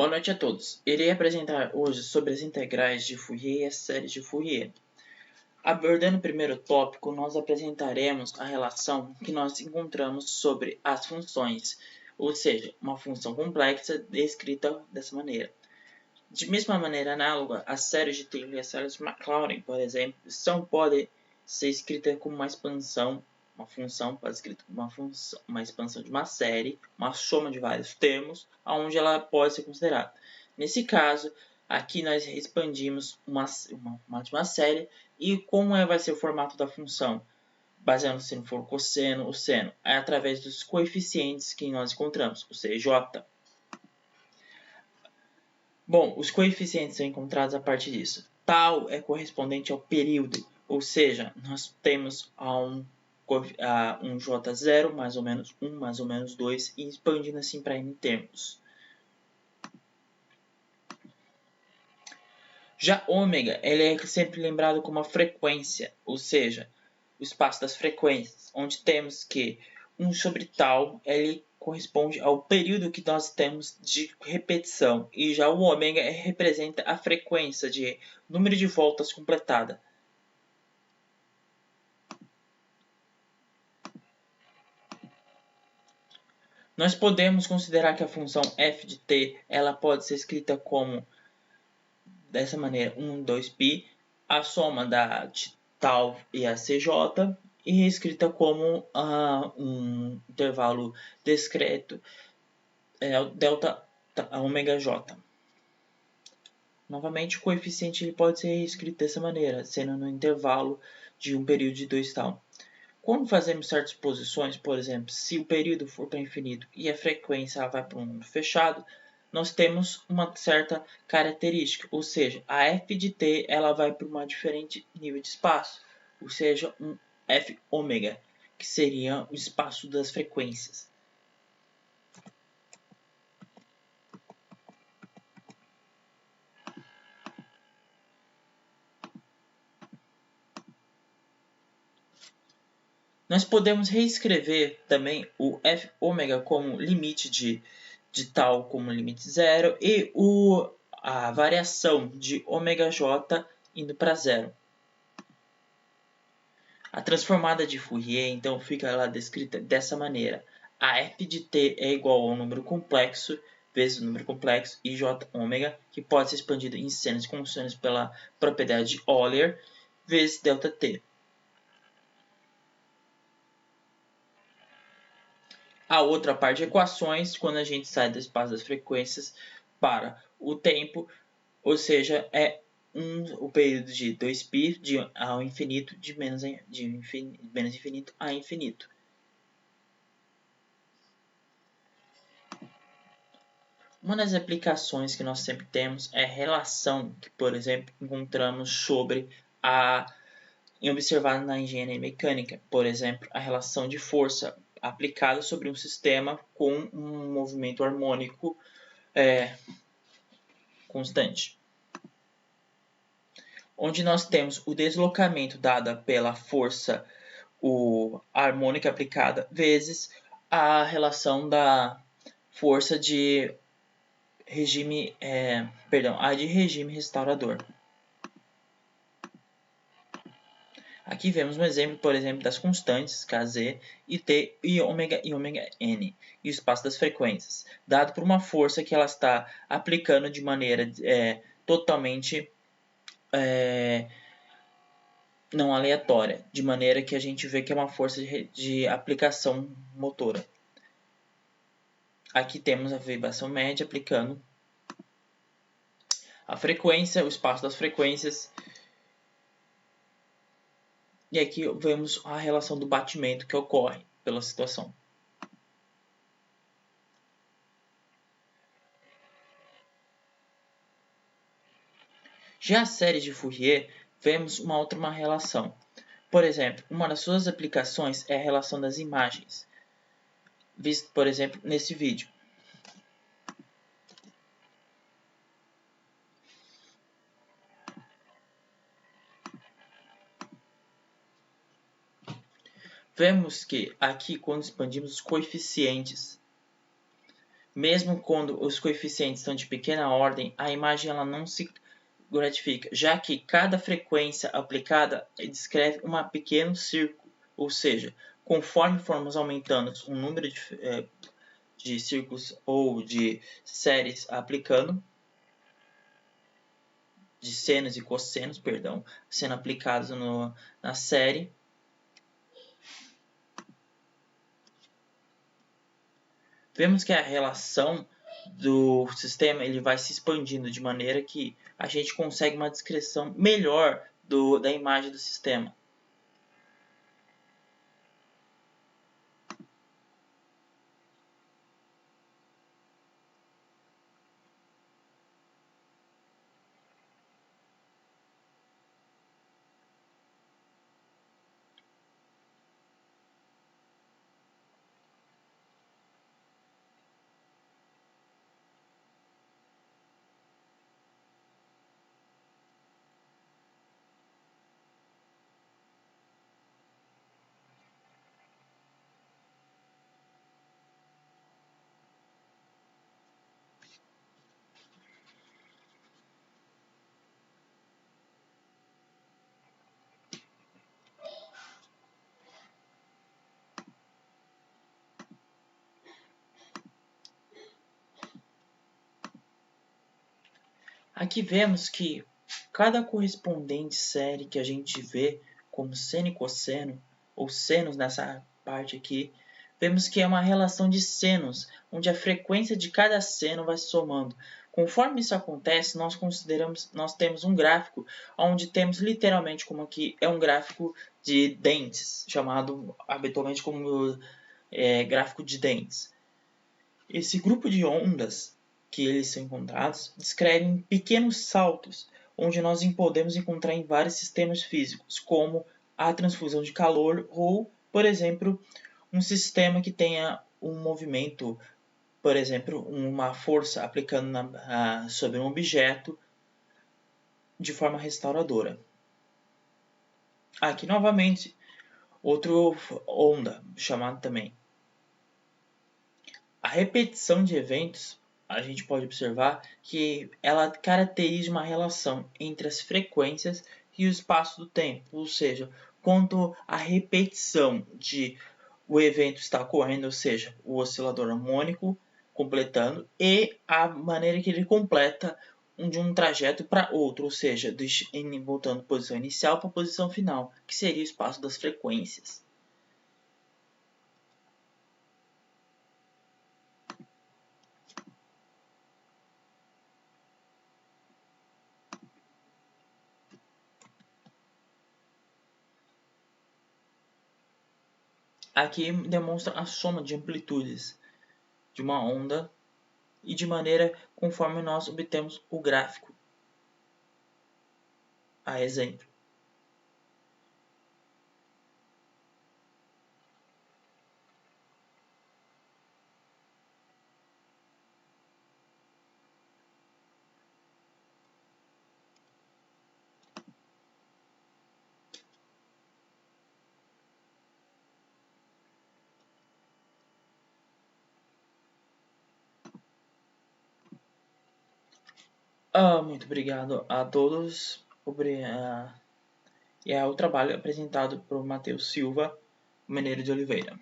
Boa noite a todos. Irei apresentar hoje sobre as integrais de Fourier e as séries de Fourier. Abordando o primeiro tópico, nós apresentaremos a relação que nós encontramos sobre as funções, ou seja, uma função complexa descrita dessa maneira. De mesma maneira análoga, as séries de Taylor e as séries de Maclaurin, por exemplo, podem ser escritas como uma expansão. Uma função pode ser escrita como uma expansão de uma série, uma soma de vários termos, onde ela pode ser considerada. Nesse caso, aqui nós expandimos uma série e como vai ser o formato da função? Baseando se não for cosseno ou seno, é através dos coeficientes que nós encontramos, ou seja, J. Bom, os coeficientes são encontrados a partir disso. Tal é correspondente ao período, ou seja, nós temos um J0, mais ou menos 1, mais ou menos 2, e expandindo assim para N termos. Já ômega, ele é sempre lembrado como a frequência, ou seja, o espaço das frequências, onde temos que 1 sobre tal, ele corresponde ao período que nós temos de repetição, e já o ômega representa a frequência de número de voltas completada. Nós podemos considerar que a função f de t ela pode ser escrita como dessa maneira 1, 2π, a soma da tal e a cj, e escrita como um intervalo discreto delta ômega j. Novamente, o coeficiente ele pode ser escrito dessa maneira, sendo no intervalo de um período de 2 tal. Quando fazemos certas posições, por exemplo, se o período for para infinito e a frequência vai para um número fechado, nós temos uma certa característica, ou seja, a f de t ela vai para um diferente nível de espaço, ou seja, um f ômega, que seria o espaço das frequências. Nós podemos reescrever também o f ômega como limite de tal como limite zero e a variação de ômega j indo para zero. A transformada de Fourier, então, fica lá descrita dessa maneira. A f de t é igual ao número complexo vezes o número complexo i j ômega, que pode ser expandido em senos e conssenos pela propriedade de Euler, vezes ΔT. A outra parte de equações, quando a gente sai do espaço das frequências para o tempo, ou seja, é o período de 2π ao infinito, de menos infinito a infinito. Uma das aplicações que nós sempre temos é a relação que, por exemplo, encontramos observada na engenharia mecânica. Por exemplo, a relação de força aplicada sobre um sistema com um movimento harmônico constante, onde nós temos o deslocamento dado pela força harmônica aplicada vezes a relação da força de regime, de regime restaurador. Aqui vemos um exemplo, por exemplo, das constantes Kz e T e ômega n e o espaço das frequências, dado por uma força que ela está aplicando de maneira totalmente não aleatória, de maneira que a gente vê que é uma força de aplicação motora. Aqui temos a vibração média aplicando a frequência, o espaço das frequências. E aqui vemos a relação do batimento que ocorre pela situação. Já a série de Fourier, vemos uma outra relação. Por exemplo, uma das suas aplicações é a relação das imagens, visto, por exemplo, nesse vídeo. Vemos que aqui, quando expandimos os coeficientes, Mesmo quando os coeficientes são de pequena ordem, a imagem ela não se gratifica, já que cada frequência aplicada descreve um pequeno círculo, ou seja, conforme formos aumentando o número de círculos ou de séries aplicando, de senos e cossenos, perdão, sendo aplicados na série, vemos que a relação do sistema ele vai se expandindo de maneira que a gente consegue uma descrição melhor da imagem do sistema. Aqui vemos que cada correspondente série que a gente vê como seno e cosseno, ou senos nessa parte aqui, vemos que é uma relação de senos, onde a frequência de cada seno vai se somando. Conforme isso acontece, nós temos um gráfico, onde temos literalmente como aqui é um gráfico de dentes, chamado habitualmente como gráfico de dentes. Esse grupo de ondas que eles são encontrados descrevem pequenos saltos, onde nós podemos encontrar em vários sistemas físicos, como a transfusão de calor ou, por exemplo, um sistema que tenha um movimento, por exemplo, uma força aplicando sobre um objeto de forma restauradora. Aqui novamente, outra onda chamada também. A repetição de eventos, a gente pode observar que ela caracteriza uma relação entre as frequências e o espaço do tempo, ou seja, quando a repetição de o evento está ocorrendo, ou seja, o oscilador harmônico completando e a maneira que ele completa de um trajeto para outro, ou seja, voltando da posição inicial para a posição final, que seria o espaço das frequências. Aqui demonstra a soma de amplitudes de uma onda e de maneira conforme nós obtemos o gráfico. A exemplo. Muito obrigado a todos. E é o trabalho apresentado por Matheus Silva Mineiro de Oliveira.